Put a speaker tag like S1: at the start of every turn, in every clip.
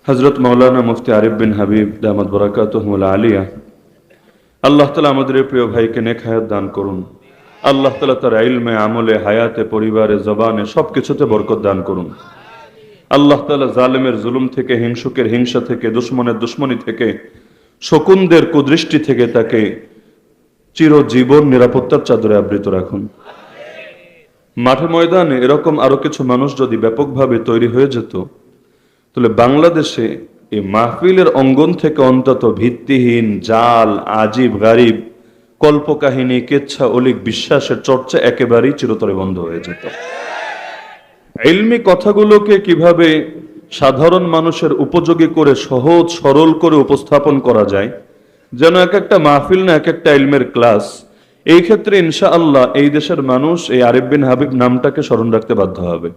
S1: হযরত মাওলানা মুফতি আরিফ বিন হাবিব দামাত বরাকাতুহুল আলিয়া, আল্লাহ তাআলা আমাদের প্রিয় ভাইকে নেক হায়াত দান করুন। আল্লাহ তাআলা তার ইলমে, আমলে, হায়াতে, পরিবারে, জবানে সবকিছুতে বরকত দান করুন। আল্লাহ তাআলা জালেমের জুলুম থেকে, হিংসুকের হিংসা থেকে, দুশমনের দুশমনি থেকে, শকুনদের কুদৃষ্টি থেকে তাকে চিরজীবন নিরাপত্তার চাদরে আবৃত রাখুন। মাঠে ময়দানে এরকম আরো কিছু মানুষ যদি ব্যাপকভাবে তৈরি হয়ে যেত, তাহলে বাংলাদেশে এই মাহফিলের অঙ্গন থেকে অন্তত ভিত্তিহীন, জাল, আজিব, গারিব, কল্পকাহিনী, কেচ্ছা, অলিক বিশ্বাসের চর্চা একেবারেই চিরতরে বন্ধ হয়ে যেত। ইলমি কথাগুলোকে কিভাবে সাধারণ মানুষের উপযোগী করে, সহজ সরল করে উপস্থাপন করা যায়, যেন এক একটা মাহফিল না এক একটা ইলমের ক্লাস। এই ক্ষেত্রে ইনশাআল্লাহ এই দেশের মানুষ এই আরিফ বিন হাবিব নামটাকে স্মরণ রাখতে বাধ্য হবে।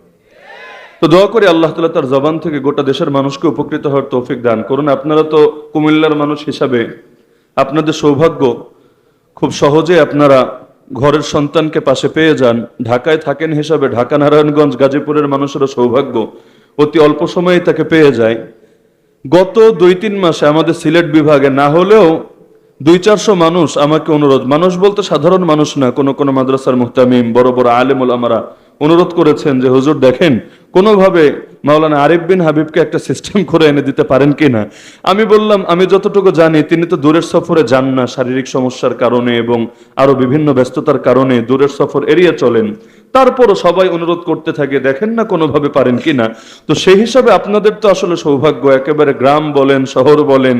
S1: তো দোয়া করি আল্লাহ তাআলা তার জবান থেকে গোটা দেশের মানুষকে উপকৃত হওয়ার তৌফিক দান করুন। আপনারা তো কুমিল্লার মানুষ হিসাবে আপনাদের সৌভাগ্য, খুব সহজে আপনারা ঘরের সন্তানকে পাশে পেয়ে যান। ঢাকায় থাকেন হিসাবে ঢাকা, নারায়ণগঞ্জ, গাজীপুরের মানুষেরও সৌভাগ্য অতি অল্প সময়ে তাকে পেয়ে যায়। গত 2-3 মাসে আমাদের সিলেট বিভাগে না হলেও 200-400 মানুষ আমাকে অনুরোধ, মানুষ বলতে সাধারণ মানুষ না, কোন কোন মাদ্রাসার মুহতামিম, বড় বড় আলেম ওলামারা অনুরোধ করেছেন যে হুজুর দেখেন কোনোভাবে মাওলানা আরিফ বিন হাবিবকে একটা সিস্টেম করে এনে দিতে পারেন কিনা। আমি বললাম আমি যতটুকু জানি তিনি তো দূরের সফরে যান না, শারীরিক সমস্যার কারণে এবং আরো বিভিন্ন ব্যস্ততার কারণে দূরের সফর এড়িয়ে চলেন। তারপরও সবাই অনুরোধ করতে থাকে দেখেন না কোনোভাবে পারেন কিনা। তো সেই হিসাবে আপনাদের তো আসলে সৌভাগ্য, একেবারে গ্রাম বলেন, শহর বলেন,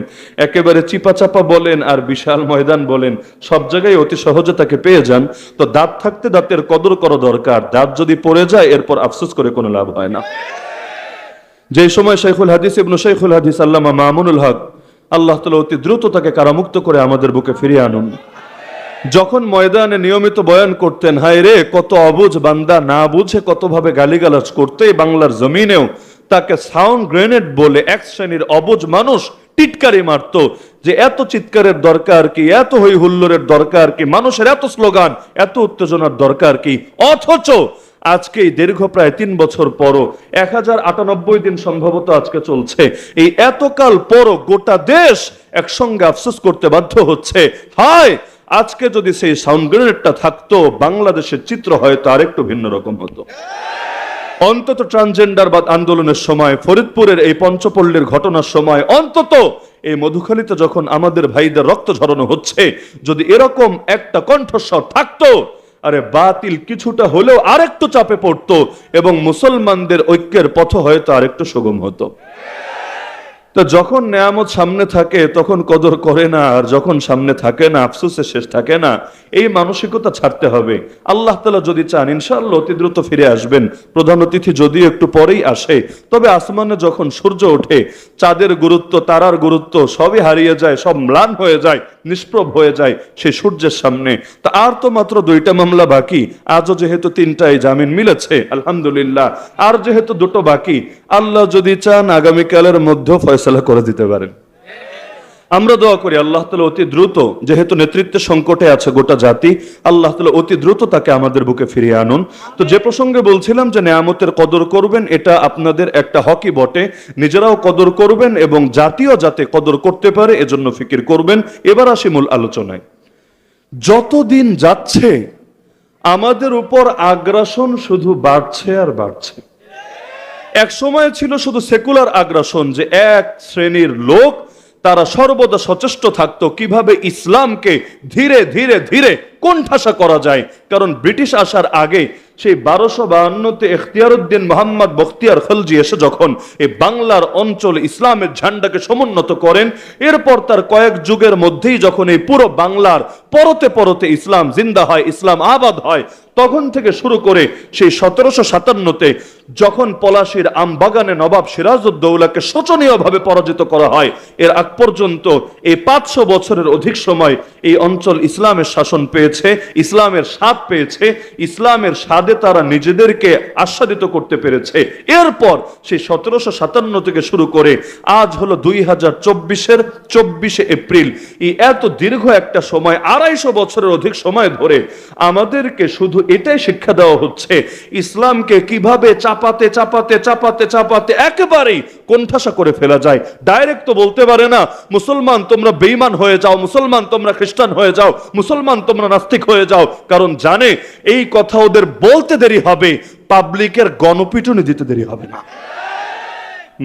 S1: একেবারে চিপাচাপা বলেন আর বিশাল ময়দান বলেন, সব জায়গায় অতি সহজে তাকে পেয়ে যান। তো দাঁত থাকতে দাঁতের কদর করা দরকার, দাঁত যদি পড়ে যায় এরপর আফসোস করে কোনো লাভ হয় না। যে সময় শাইখুল হাদিস ইবনে শাইখুল হাদিস আল্লামা মামুনুল হক, আল্লাহ তাআলা অতি দ্রুত তাকে কারামুক্ত করে আমাদের বুকে ফিরিয়ে আনুন। যখন ময়দানে নিয়মিত বয়ান করতেন, হায় রে কত অবুঝ বান্দা না বুঝে কতভাবে গালিগালাজ করতে, বাংলার জমিনেও তাকে সাউন্ড গ্রেনেড বলে এক শ্রেণীর অবুঝ মানুষ টিটকারি মারতো যে এত চিৎকারের দরকার কি, এত হই হুল্লোড়ের দরকার কি, মানুষের এত স্লোগান, এত উত্তেজনার দরকার কি। অথচ আজকে এই দীর্ঘ প্রায় 3 বছর পরও 1098 দিন সম্ভবত আজকে চলছে, এই এতকাল পরও গোটা দেশ একসঙ্গে আফসোস করতে বাধ্য হচ্ছে, হায় আজকে যদি সেই সাউন্ড গ্রেনেডটা থাকতো বাংলাদেশের চিত্র হয়তো আরেকটু ভিন্ন রকম হতো। অন্তত ট্রান্সজেন্ডারবাদ আন্দোলনের সময়, ফরিদপুরের এই পঞ্চপল্লীর ঘটনার সময়, অন্তত এই মধুখালীতে যখন আমাদের ভাইদের রক্ত ঝরানো হচ্ছে, যদি এরকম একটা কণ্ঠস্বর থাকতো, আরে বাতিল কিছুটা হলেও আরেকটু চাপে পড়তো এবং মুসলমানদের ঐক্যের পথ হয়তো আরেকটু সুগম হতো। তো যখন নেয়ামত সামনে থাকে তখন কদর করে না, আর যখন সামনে থাকে না আফসোসের শেষ থাকে না। এই মানসিকতা ছাড়তে হবে। আল্লাহ তাআলা যদি চান ইনশাআল্লাহ অতি দ্রুত ফিরে আসবেন। প্রধান অতিথি যদিও একটু পরেই আসে, তবে আসমানে যখন সূর্য ওঠে চাঁদের গুরুত্ব, তারার গুরুত্ব সবই হারিয়ে যায়, সব ম্লান হয়ে যায়, নিষ্প্রভ হয়ে যায় সেই সূর্যের সামনে। তা আর তো মাত্র 2টা মামলা বাকি, আজও যেহেতু 3টায় জামিন মিলেছে আলহামদুলিল্লাহ, আর যেহেতু 2টো বাকি, আল্লাহ যদি চান আগামীকালের মধ্যে ফয়সালা করে দিতে পারেন। আমরা দোয়া করি আল্লাহ তাআলা অতি দ্রুত, যেহেতু নেতৃত্বের সংকটে আছে গোটা জাতি, আল্লাহ তাআলা অতি দ্রুত তাকে আমাদের বুকে ফিরিয়ে আনুন। তো যে প্রসঙ্গে বলছিলাম যে নেয়ামতের কদর করবেন, এটা আপনাদের একটা হকই বটে, নিজেরাও কদর করবেন এবং জাতীয় যাতে কদর করতে পারে এজন্য ফিকির করবেন। এবার আসি মূল আলোচনায়। যতদিন যাচ্ছে আমাদের উপর আগ্রাসন শুধু বাড়ছে আর বাড়ছে। এক সময় ছিল শুধু সেকুলার আগ্রাসন, যে এক শ্রেণীর লোক তারা সর্বদা সচেষ্ট থাকতো কিভাবে ইসলামকে ধীরে ধীরে ধীরে কোণঠাসা করা যায়। কারণ ব্রিটিশ আসার আগে সেই 1252-তে ইখতিয়ারউদ্দিন মোহাম্মদ বখতিয়ার খলজি এসে যখন এই বাংলার অঞ্চল ইসলামের ঝান্ডাকে সমুন্নত করেন, এরপর তার কয়েক যুগের মধ্যেই যখন এই পুরো বাংলার পরতে পরতে ইসলাম জিন্দা হয়, ইসলাম আবাদ হয়, তখন থেকে শুরু করে সেই 1757-তে যখন পলাশীর আমবাগানে নবাব সিরাজউদ্দৌলাকে শোচনীয়ভাবে পরাজিত করা হয়, এর আগ পর্যন্ত এই 500 বছরের অধিক সময় এই অঞ্চল ইসলামের শাসন পেয়েছে, ইসলামের স্বাদ পেয়েছে, ইসলামের স্বাদে তারা নিজেদেরকে আস্বাদিত করতে পেরেছে। এরপর সেই 1757 থেকে শুরু করে আজ হলো 2024-এর 24শে এপ্রিল, এই এত দীর্ঘ একটা সময়, 250 বছরের অধিক সময় ধরে আমাদেরকে শুধু এটাই শিক্ষা দেওয়া হচ্ছে, ইসলামকে কিভাবে চাপাতে চাপাতে চাপাতে চাপাতে একেবারেই কোণঠাসা করে ফেলা যায়। ডাইরেক্ট তো বলতে পারে না মুসলমান তোমরা বেঈমান হয়ে যাও, মুসলমান তোমরা খ্রিস্টান হয়ে যাও, মুসলমান তোমরা নাস্তিক হয়ে যাও, কারণ জানে এই কথা ওদের বলতে দেরি হবে, পাবলিকের গণপিটুনি দিতে দেরি হবে না।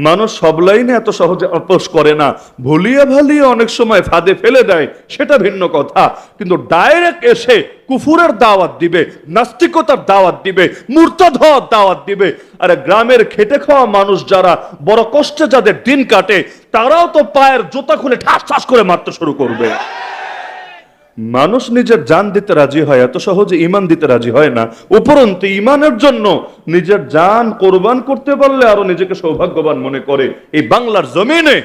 S1: মানুষ সব লাইনে এত সহজে আপোষ করে না, ভুলিয়ে ভালিয়ে অনেক সময় ফাঁদে ফেলে দেয়, সেটা ভিন্ন কথা, কিন্তু ডাইরেক্ট এসে কুফুরের দাওয়াত দিবে, নাস্তিকতার দাওয়াত দিবে, মুরতাদ হওয়ার দাওয়াত দিবে। আরে গ্রামের খেটে খাওয়া মানুষ যারা বড় কষ্টে যাদের দিন কাটে, তারাও তো পায়ের জুতা খুলে ঠাস ঠাস করে মারতে শুরু করবে। মানুষ নিজের জান দিতে রাজি হয়, এত সহজে ঈমান দিতে রাজি হয় না। উপরন্তু ঈমানের জন্য নিজের জান কোরবান করতে পারলে আরো নিজেকে সৌভাগ্যবান মনে করে। এই বাংলার জমিনে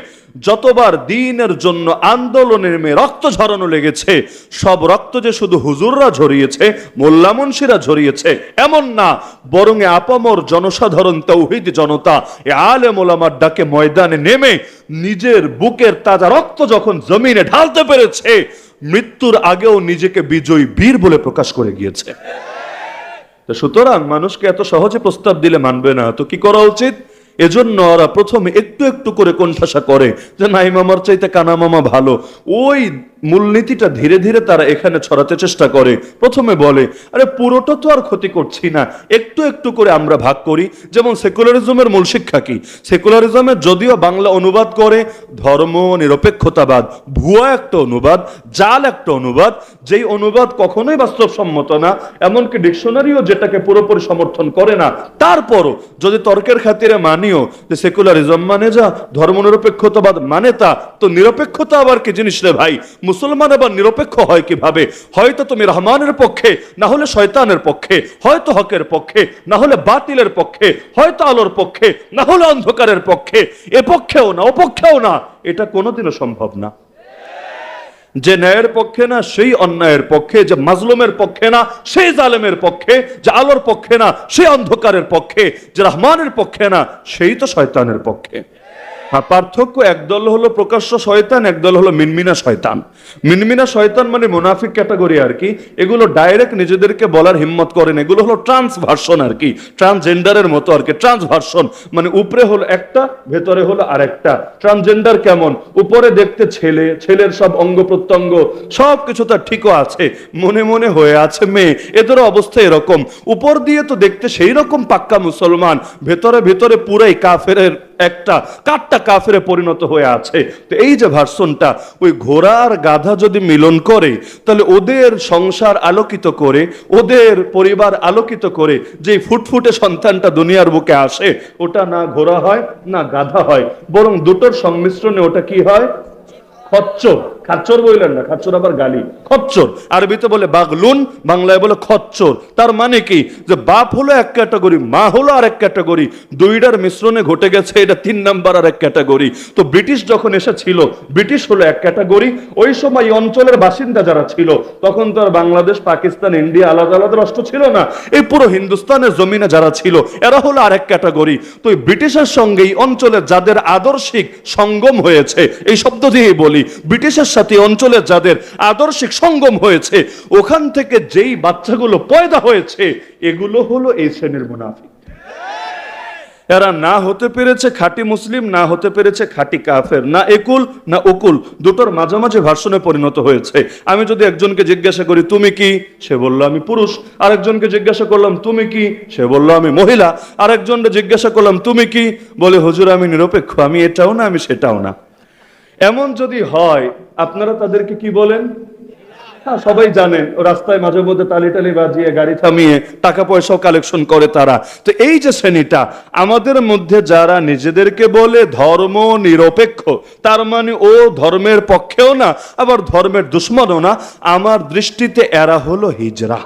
S1: যতবার দ্বীনের জন্য আন্দোলনের মেয়ে রক্ত ঝরানো লেগেছে, সব রক্ত যে শুধু হুজুররা ঝরিয়েছে, মোল্লা মুন্সিরা ঝরিয়েছে এমন না, বরং আপামর জনসাধারণ তাওহীদ জনতা এ আলেম ওলামার ডাকে ময়দানে নেমে নিজের বুকের তাজা রক্ত যখন জমিনে ঢালতে পেরেছে, মৃত্যুর আগেও নিজেকে বিজয়ী বীর বলে প্রকাশ করে গিয়েছে। সুতরাং মানুষকে এত সহজে প্রস্তাব দিলে মানবে না, তো কি করা উচিত? এজন্য ওরা প্রথমে একটু একটু করে কোণঠাসা করে যে নাই মামার চাইতে কানা মামা ভালো। ওই মূলনীতিটা ধীরে ধীরে তারা এখানে ছড়াতে চেষ্টা করে। প্রথমে বলে আরে পুরোটা তো আর ক্ষতি করছি না, একটু একটু করে আমরা ভাগ করি। যেমন সেকুলারিজমের মূল শিক্ষা কি? সেকুলারিজমের যদিও বাংলা অনুবাদ করে ধর্ম নিরপেক্ষতাবাদ, ভুয়া একটা অনুবাদ, জাল একটা অনুবাদ, যেই অনুবাদ কখনোই বাস্তবসম্মত না, এমনকি ডিকশনারিও যেটাকে পুরোপুরি সমর্থন করে না। তারপরও যদি তর্কের খাতিরে মানিও যে সেকুলারিজম মানে যা, ধর্ম নিরপেক্ষতাবাদ মানে তা, তো নিরপেক্ষতা আবার কি জিনিস রে ভাই? মুসলমান আবার নিরপেক্ষ হয় কিভাবে? হয়তো তুমি রহমানের পক্ষে, না হলে শয়তানের পক্ষে, হয়তো হকের পক্ষে, না হলে বাতিলের পক্ষে, হয়তো আলোর পক্ষে, না হলে অন্ধকারের পক্ষে। এ পক্ষেও না, ও পক্ষেও না, এটা কোনোদিনও সম্ভব না। যে ন্যায়ের পক্ষে না সেই অন্যায়ের পক্ষে, যে মাজলুমের পক্ষে না সেই জালেমের পক্ষে, যে আলোর পক্ষে না সেই অন্ধকারের পক্ষে, যে রহমানের পক্ষে না সেই তো শয়তানের পক্ষে। পার্থক্য, একদল হলো প্রকাশ্য শয়তান, একদল হলো মিনমিনা শয়তান। মিনমিনা শয়তান মানে মুনাফিক ক্যাটাগরি আর কি, এগুলো ডাইরেক্ট নিজেদেরকে বলার হিম্মত করেন, এগুলো হলো ট্রান্সভার্সন আর কি, ট্রান্সজেন্ডারের মতো আর কি। ট্রান্সভার্সন মানে উপরে হলো একটা, ভেতরে হলো আরেকটা। ট্রান্সজেন্ডার কেমন? উপরে দেখতে ছেলে, ছেলের সব অঙ্গ প্রত্যঙ্গ সব কিছু তার ঠিকও আছে, মনে মনে হয়ে আছে মেয়ে, এদেরও অবস্থা এরকম। উপর দিয়ে তো দেখতে সেই রকম পাক্কা মুসলমান, ভেতরে ভেতরে পুরাই কাফেরের একটা কাটটা কাফেরে পরিণত হয়ে আছে। তো এই যে ভার্সনটা, ওই ঘোড়া আর গাধা যদি মিলন করে, তাহলে ওদের সংসার আলোকিত করে, ওদের পরিবার আলোকিত করে যে ফুটফুটে সন্তানটা দুনিয়ার বুকে আসে, ওটা না ঘোড়া হয় না গাধা হয়, বরং দুটোর সংমিশ্রণে ওটা কি হয়? খচ্চর। খাচ্চর বললেন না, খাচ্চর আবার গালি। খচ্চর আরবিতে বলে বাগলুন, বাংলায় বলে খচ্চর। তার মানে কি? যে বাপ হলো এক ক্যাটাগরি, মা হলো আর এক ক্যাটাগরি, দুইটার মিশ্রণে ঘটে গেছে এটা 3 নাম্বার আর এক ক্যাটাগরি। তো ব্রিটিশ যখন এসেছিল, ব্রিটিশ হলো এক ক্যাটাগরি, ওই সময় অঞ্চলের বাসিন্দা যারা ছিল, তখন তো আর বাংলাদেশ, পাকিস্তান, ইন্ডিয়া আলাদা আলাদা রাষ্ট্র ছিল না, এই পুরো হিন্দুস্তানের জমিনে যারা ছিল এরা হলো আরেক ক্যাটাগরি। তো এই ব্রিটিশের সঙ্গে এই অঞ্চলের যাদের আদর্শিক সঙ্গম হয়েছে, এই শব্দ দিয়েই বলি, ব্রিটিশের সাথে অঞ্চলের যাদের আদর্শিক সঙ্গম হয়েছে, ওখান থেকে যেই বাচ্চাগুলো পয়দা হয়েছে, এগুলো হলো এই শ্রেণীর মুনাফিক। এরা না হতে পেরেছে খাঁটি মুসলিম, না হতে পেরেছে খাঁটি কাফের, না একুল না ওকুল, দুটোর মাঝামাঝি ভার্সনে পরিণত হয়েছে। আমি যদি একজনকে জিজ্ঞাসা করি তুমি কি, সে বলল আমি পুরুষ। আরেকজনকে জিজ্ঞাসা করলাম তুমি কি, সে বলল আমি মহিলা। আরেকজনকে জিজ্ঞাসা করলাম তুমি কি, বলে হুজুর আমি নিরপেক্ষ, আমি এটাও না আমি সেটাও না। এমন যদি হয় আপনারা তাদেরকে কি বলেন? হ্যাঁ, সবাই জানেন, ও রাস্তায় মাঝে মধ্যে তালি টালি বাজিয়ে গাড়ি থামিয়ে টাকা পয়সাও কালেকশন করে তারা। তো এই যে শ্রেণীটা আমাদের মধ্যে যারা নিজেদেরকে বলে ধর্ম নিরপেক্ষ, তার মানে ও ধর্মের পক্ষেও না আবার ধর্মের দুশ্মনও না, আমার দৃষ্টিতে এরা হলো হিজরা।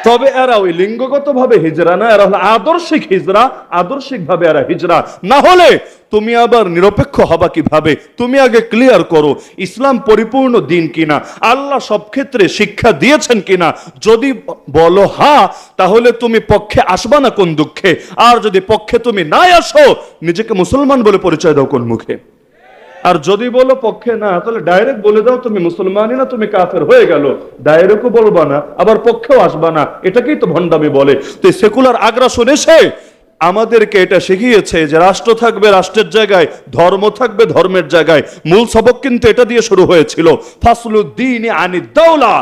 S1: তবে এরা ওই লিঙ্গগত ভাবে হিজরা না, এরা হলো আদর্শিক হিজরা, আদর্শিক ভাবে এরা হিজরা। না হলে তুমি আবার নিরপেক্ষ হবা কিভাবে? তুমি আগে ক্লিয়ার করো ইসলাম পরিপূর্ণ দিন কিনা, আল্লাহ সব ক্ষেত্রে শিক্ষা দিয়েছেন কিনা। যদি বলো হ্যাঁ, তাহলে তুমি পক্ষে আসবা না কোন দুঃখে? আর যদি পক্ষে তুমি নাই আসো, নিজেকে মুসলমান বলে পরিচয় দাও কোন মুখে? আর যদি বলো পক্ষে না, তাহলে ডাইরেক্ট বলে দাও তুমি মুসলমানই না, তুমি কাফের হয়ে গেল। ডাইরেক্টও বলবা না, আবার পক্ষেও আসবা না, এটাকেই তো ভণ্ডামি বলে। তো সেকুলার আগ্রাসন এসে আমাদেরকে এটা শিখিয়েছে যে রাষ্ট্র থাকবে রাষ্ট্রের জায়গায়, ধর্ম থাকবে ধর্মের জায়গায়। মূল সবক কিন্তু এটা দিয়ে শুরু হয়েছিল, ফাসলুদ্দিন আনিদ দাওলা,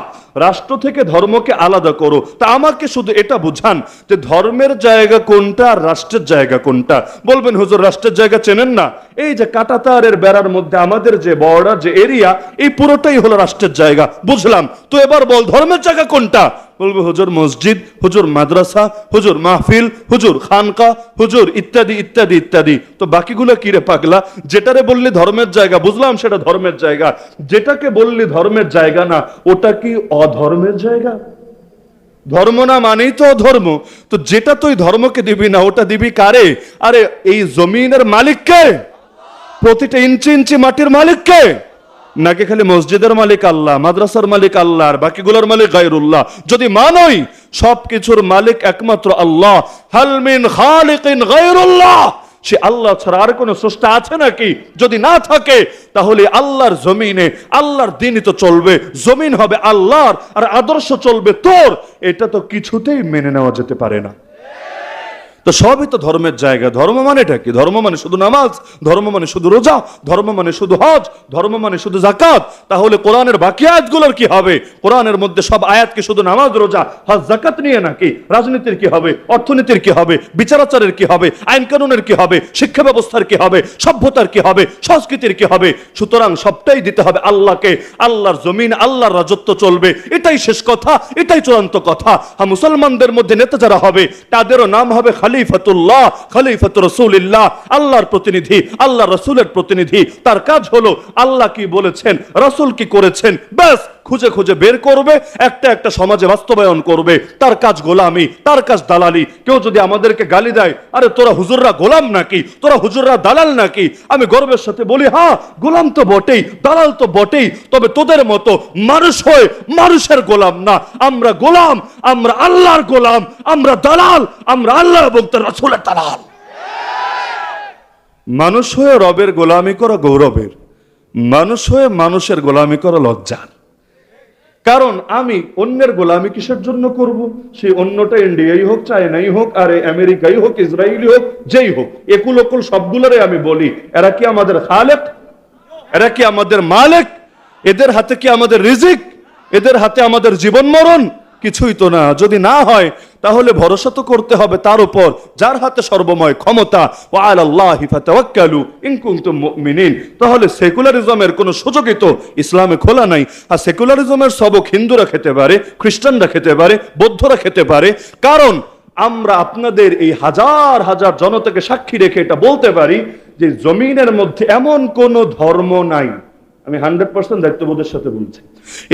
S1: রাষ্ট্র থেকে ধর্মকে আলাদা করো। তা আমাকে শুধু এটা বুঝান যে ধর্মের জায়গা কোনটা আর রাষ্ট্রের জায়গা কোনটা। বলবেন হুজুর রাষ্ট্রের জায়গা চেনেন না? এই যে কাঁটাতারের বেড়ার মধ্যে আমাদের যে বর্ডার, যে এরিয়া, এই পুরোটাই হলো রাষ্ট্রের জায়গা। বুঝলাম, তো এবার বল ধর্মের জায়গা কোনটা? বলবে হুজুর মসজিদ, হুজুর মাদ্রাসা, হুজুর মাহফিল, হুজুর খানকা, হুজুর ইত্যাদি ইত্যাদি ইত্যাদি। তো বাকিগুলো কি রে পাগলা? যেটারে বললি ধর্মের জায়গা, বুঝলাম সেটা ধর্মের জায়গা, যেটাকে বললি ধর্মের জায়গা না, ওটা কি অধর্মের জায়গা? ধর্ম না মানেই তো অধর্ম। তো যেটা তুই ধর্মকে দিবি না, ওটা দিবি কারে? আরে এই জমিনের মালিককে, প্রতিটা ইঞ্চি ইঞ্চি মাটির মালিককে, নাকি খালি মসজিদের মালিক আল্লাহ, মাদ্রাসার মালিক আল্লাহ, আর বাকিগুলোর মালিক গায়রুল্লাহ? যদি মানই সবকিছুর মালিক একমাত্র আল্লাহ, হাল মিন খালিকিন গায়রুল্লাহ, সে আল্লাহ ছাড়া আর কোন স্রষ্টা আছে নাকি? যদি না থাকে তাহলে আল্লাহর জমিনে আল্লাহর দিনই তো চলবে, জমিন হবে আল্লাহর আর আদর্শ চলবে তোর। এটা তো কিছুতেই মেনে নেওয়া যেতে পারে না। তো সবই তো ধর্মের জায়গা। ধর্ম মানেটা কি? ধর্ম মানে শুধু নামাজ, ধর্ম মানে শুধু রোজা, ধর্ম মানে শুধু হজ, ধর্ম মানে শুধু যাকাত। তাহলে কোরআনের বাকি আয়াতগুলোর কি হবে? কোরআনের মধ্যে সব আয়াত কি শুধু নামাজ, রোজা, হজ, যাকাত নিয়ে নাকি? রাজনীতির কি হবে? অর্থনীতির কি হবে? বিচারাচারের কি হবে? আইন কানুনের কি হবে? শিক্ষা ব্যবস্থার কি হবে? সভ্যতার কি হবে? সংস্কৃতির কি হবে? সুতরাং সবটাই দিতে হবে আল্লাহকে। আল্লাহর জমিন, আল্লাহর রাজত্ব চলবে, এটাই শেষ কথা, এটাই চূড়ান্ত কথা। মুসলমানদের মধ্যে নেতা যারা হবে তাদেরও নাম হবে খলিফাতুল্লাহ, খলিফাতুর রাসূলুল্লাহ, আল্লাহর প্রতিনিধি, আল্লাহ রাসূলের প্রতিনিধি। তার কাজ হলো আল্লাহ কি বলেছেন, রাসূল কি করেছেন, ব্যাস খুঁজে খুঁজে বের করবে, একটা একটা সমাজে বাস্তবায়ন করবে। তার কাজ গোলামি, তার কাজ দালালি। কেউ যদি আমাদেরকে গালি দেয়, আরে তোরা হুজুররা গোলাম নাকি, তোরা হুজুররা দালাল নাকি, আমি গর্বের সাথে বলি হ্যাঁ, গোলাম তো বটেই, দালাল তো বটেই, তবে তোদের মতো মানুষ হয়ে মানুষের গোলাম না। আমরা গোলাম, আমরা আল্লাহর গোলাম, আমরা দালাল, আমরা আল্লাহ এবং তার রাসূলের দালাল। মানুষ হয়ে রবের গোলামি করা গৌরবের, মানুষ হয়ে মানুষের গোলামি করা লজ্জার। কারণ আমি অন্যের গোলামি কিসের জন্য করব? সেই অন্যটা ইন্ডিয়াই হোক, চায়নাই হোক, আর আমেরিকাই হোক, ইসরায়েলি হোক, যেই হোক, একুল ওকুল সবগুলোরে আমি বলি, এরা কি আমাদের খালেক? এরা কি আমাদের মালিক? এদের হাতে কি আমাদের রিজিক? এদের হাতে আমাদের জীবন মরণ? কিছুই তো না। যদি না হয় তাহলে ভরসা তো করতে হবে তার উপর যার হাতে সর্বময় ক্ষমতা, ওয়া আলাল্লাহি ফাতাওয়াক্কালু ইন কুনতুম মুমিনিন। তাহলে সেকুলারিজমের কোনো সুযোগই তো ইসলামে খোলা নাই। আর সেকুলারিজমের সবক হিন্দুরা খেতে পারে, খ্রিস্টানরা খেতে পারে, বৌদ্ধরা খেতে পারে। কারণ আমরা আপনাদের এই হাজার হাজার জনতাকে সাক্ষী রেখে এটা বলতে পারি যে জমিনের মধ্যে এমন কোন ধর্ম নাই, আমি 100% দায়িত্ববোধের সাথে বলছি,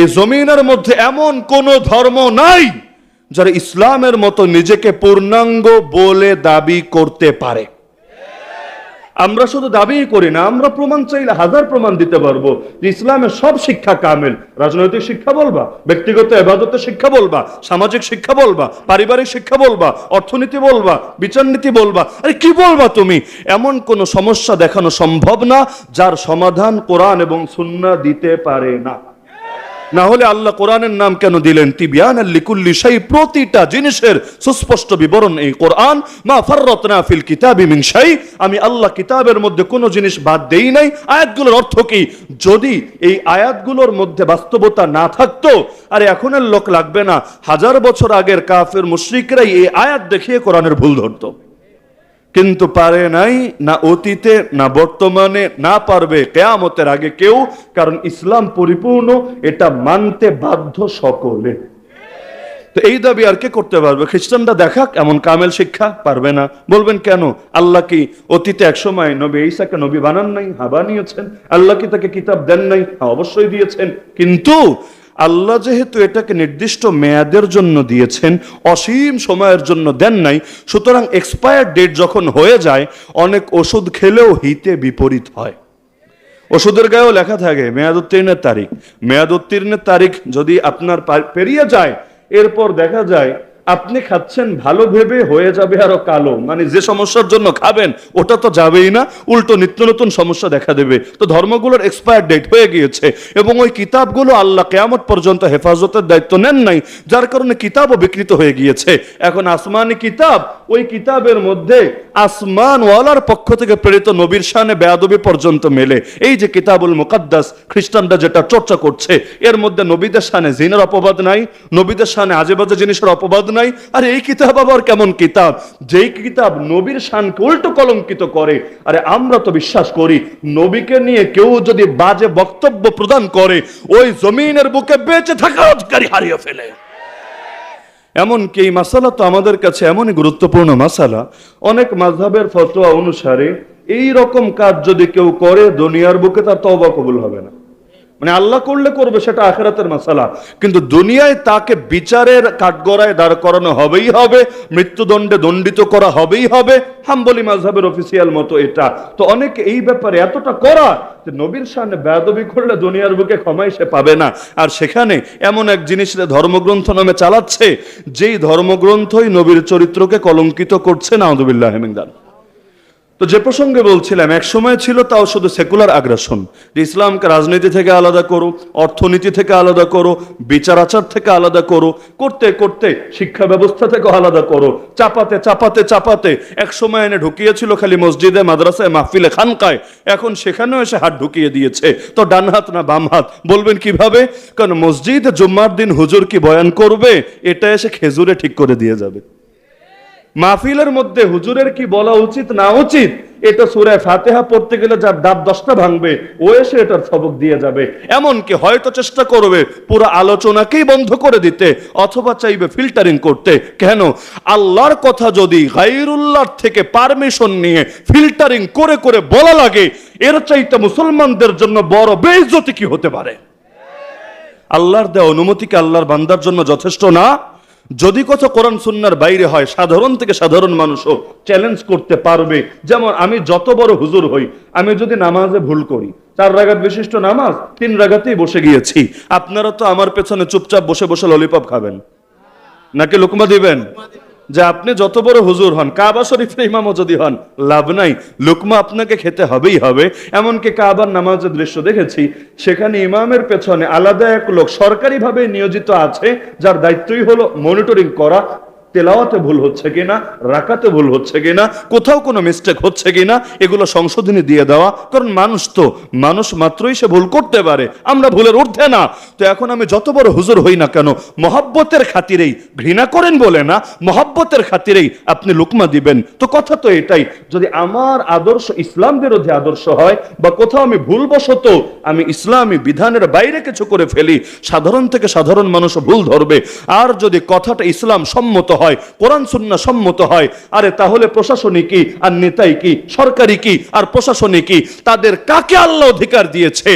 S1: এই জমিনের মধ্যে এমন কোন ধর্ম নাই যারা ইসলামের মতো নিজেকে পূর্ণাঙ্গ বলে দাবি করতে পারে। আমরা শুধু দাবি করি না, আমরা প্রমাণ চাইলে হাজার প্রমাণ দিতে পারবো যে ইসলামের সব শিক্ষা কামেল। রাজনৈতিক শিক্ষা বলবা, ব্যক্তিগত ইবাদতের শিক্ষা বলবা, সামাজিক শিক্ষা বলবা, পারিবারিক শিক্ষা বলবা, অর্থনীতি বলবা, বিচারনীতি বলবা, আরে কি বলবা তুমি? এমন কোন সমস্যা দেখানো সম্ভব না যার সমাধান কোরআন এবং সুন্নাহ দিতে পারে না। না হলে আল্লাহ কোরআনের নাম কেন দিলেন তিবিয়ানাল লিকুল্লি শাই? প্রতিটা জিনিসের সুস্পষ্ট বিবরণ এই কোরআন। মা ফাররাতনা ফিল কিতাবি মিন শাই, আমি আল্লাহ কিতাবের মধ্যে কোনো জিনিস বাদ দেই নাই। আয়াতগুলোর অর্থ কি? যদি এই আয়াতগুলোর মধ্যে বাস্তবতা না থাকতো, আরে এখনের লোক লাগবে না, 1000 বছর আগের কাফের মুশরিকরাই এই আয়াত দেখিয়ে কোরআনের ভুল ধরতো। কিন্তু পারে নাই, না অতীতে না বর্তমানে, না পারবে কিয়ামতের আগে কেউ। কারণ ইসলাম পরিপূর্ণ, এটা মানতে বাধ্য সকলে। তো এই দাবি আর কে করতে পারবে? খ্রিস্টানরা দেখাক এমন কামেল শিক্ষা, পারবে না। বলবেন কেন? আল্লাহ কি অতীতে একসময় নবী ঈসাকে নবী বানান নাই? হ্যাঁ বানিয়েছেন। আল্লাহ কি তাকে কিতাব দেন নাই? হ্যাঁ অবশ্যই দিয়েছেন। কিন্তু আল্লাহ যেহেতু এটাকে নির্দিষ্ট মেয়াদের জন্য দিয়েছেন, অসীম সময়ের জন্য দেন নাই, সুতরাং এক্সপায়ার ডেট যখন হয়ে যায়, অনেক ওষুধ খেলেও হিতে বিপরীত হয়। ওষুধের গায়েও লেখা থাকে মেয়াদ উত্তীর্ণের তারিখ। মেয়াদ উত্তীর্ণের তারিখ যদি আপনার পেরিয়ে যায়, এরপর দেখা যায় আপনি খাচ্ছেন ভালো ভেবে হয়ে যাবে আরো কালো, মানে যে সমস্যার জন্য খাবেন ওটা তো যাবেই না, উল্টো নিত্য নতুন সমস্যা দেখা দেবে। তো ধর্মগুলোর এক্সপায়ার ডেট হয়ে গিয়েছে এবং ওই কিতাবগুলো আল্লাহ কিয়ামত পর্যন্ত হেফাজতের দায়িত্ব নেন নাই, যার কারণে কিতাবও বিকৃত হয়ে গিয়েছে। এখন আসমানি কিতাব, ওই কিতাবের মধ্যে আসমান ওয়ালার পক্ষ থেকে প্রেরিত নবীর শানে বেয়াদবি পর্যন্ত মেলে। এই যে কিতাবুল মুকাদ্দাস খ্রিস্টানরা যেটা চর্চা করছে, এর মধ্যে নবীদের শানে জিনের অপবাদ নাই, নবীদের শানে আজেবাজে জিনিসের অপবাদ নাই। আর এই কিতাব আবার কেমন কিতাব, যেই কিতাব নবীর শানকে উল্টো কলঙ্কিত করে। আরে আমরা তো বিশ্বাস করি নবীকে নিয়ে কেউ যদি বাজে বক্তব্য প্রদান করে ওই জমিনের বুকে বেঁচে থাকা অধিকারী হারিয়ে ফেলে। এমনকি এই মাসালা তো আমাদের কাছে এমনই গুরুত্বপূর্ণ মাসালা, অনেক মাযহাবের ফতোয়া অনুসারে এই রকম কাজ যদি কেউ করে দুনিয়ার বুকে তার তওবা কবুল হবে না। মানে আল্লাহ করলে করবে, সেটা আখিরাতের মাসালা, কিন্তু দুনিয়ায় তাকে বিচারের কাঠগড়ায় দাঁড় করানো হবেই হবে, মৃত্যুদণ্ডে দণ্ডিত করা হবেই হবে। হাম্বলি মাযহাবের অফিসিয়াল মতো এটা। তো অনেকে এই ব্যাপারে এতটা করা যে নবীর সামনে বেয়াদবি করলে দুনিয়ার বুকে ক্ষমাই সে পাবে না। আর সেখানে এমন এক জিনিস ধর্মগ্রন্থ নামে চালাচ্ছে, যেই ধর্মগ্রন্থই নবীর চরিত্রকে কলঙ্কিত করছে। নাউযুবিল্লাহি মিন যালিক। তো যে প্রসঙ্গে বলছিলাম, এক সময় ছিল তাও শুধু সেকুলার আগ্রাসন, যে ইসলামকে রাজনীতি থেকে আলাদা করো, অর্থনীতি থেকে আলাদা করো, বিচার আচার থেকে আলাদা করো, করতে করতে শিক্ষা ব্যবস্থা থেকে আলাদা করো, চাপাতে চাপাতে চাপাতে এক সময় এনে ঢুকিয়েছিল খালি মসজিদে, মাদ্রাসায়, মাহফিলে, খানকায়। এখন সেখানেও এসে হাত ঢুকিয়ে দিয়েছে। তো ডান হাত না বাম হাত, বলবেন কিভাবে? কারণ মসজিদে জুম্মার দিন হুজুর কি বয়ান করবে এটা এসে খেজুরে ঠিক করে দিয়ে যাবে। মাহফিলের মধ্যে হুজুরের কি বলা উচিত না উচিত এটা সূরা ফাতিহা পড়তে গেলে যার দাঁত 10টা ভাঙবে ও এসে এটার সবক দিয়ে যাবে। এমনকি হয়তো চেষ্টা করবে পুরো আলোচনাকেই বন্ধ করে দিতে, অথবা চাইবে ফিল্টারিং করতে। কেন? আল্লাহর কথা যদি গায়রুল্লাহর থেকে পারমিশন নিয়ে ফিল্টারিং করে করে বলা লাগে, এর চাইতে মুসলমানদের জন্য বড় বেইজ্জতি কি হতে পারে? আল্লাহর দেওয়া অনুমতিকে আল্লাহর বান্দার জন্য যথেষ্ট না? যদি কথা কোরআন সুন্নাহর বাইরে হয়, সাধারণ থেকে সাধারণ মানুষও চ্যালেঞ্জ করতে পারবে। যেমন আমি যত বড় হুজুর হই, আমি যদি নামাজে ভুল করি, 4 রাকাত বিশিষ্ট নামাজ 3 রাকাতেই বসে গিয়েছি, আপনারা তো আমার পেছনে চুপচাপ বসে বসে ললিপপ খাবেন নাকি লুকমা দিবেন? যে আপনি যত বড় হুজুর হন, কাবা শরীফের ইমামও যদি হন, লাভ নাই, লুকমা আপনাকে খেতে হবেই হবে। এমনকি কাবার নামাজের দৃশ্য দেখেছি, সেখানে ইমামের পেছনে আলাদা এক লোক সরকারিভাবে নিয়োজিত আছে, যার দায়িত্বই হলো মনিটরিং করা, তেলাওয়াতে ভুল হচ্ছে কিনা, রাকাতে ভুল হচ্ছে কিনা, কোথাও কোনো মিস্টেক হচ্ছে কিনা, এগুলো সংশোধনী দিয়ে দেওয়া। কারণ মানুষ মাত্রই সে ভুল করতে পারে, আমরা ভুলের ঊর্ধ্বে না। তো এখন আমি যত বড় হুজুর হই না কেন, মহব্বতের খাতিরেই, ঘৃণা করেন বলে না, মহব্বতের খাতিরেই আপনি লুকমা দিবেন। তো কথা তো এটাই, যদি আমার আদর্শ ইসলাম বিরোধী আদর্শ হয় বা কোথাও আমি ভুলবশত আমি ইসলামী বিধানের বাইরে কিছু করে ফেলি, সাধারণ থেকে সাধারণ মানুষ ভুল ধরবে। আর যদি কথাটা ইসলাম সম্মত হয়, কোরআন সুন্নাহ সম্মত হয়, আরে তাহলে প্রশাসনিক কি আর নেতাই কি, সরকারি কি আর প্রশাসনিক কি, তাদের কাকে আল্লাহ অধিকার দিয়েছে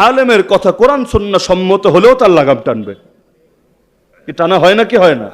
S1: আলেমের কথা কোরআন সুন্নাহ সম্মত হলেও তার লাগাম টানবে। কি টানা হয় না? কি হয় না?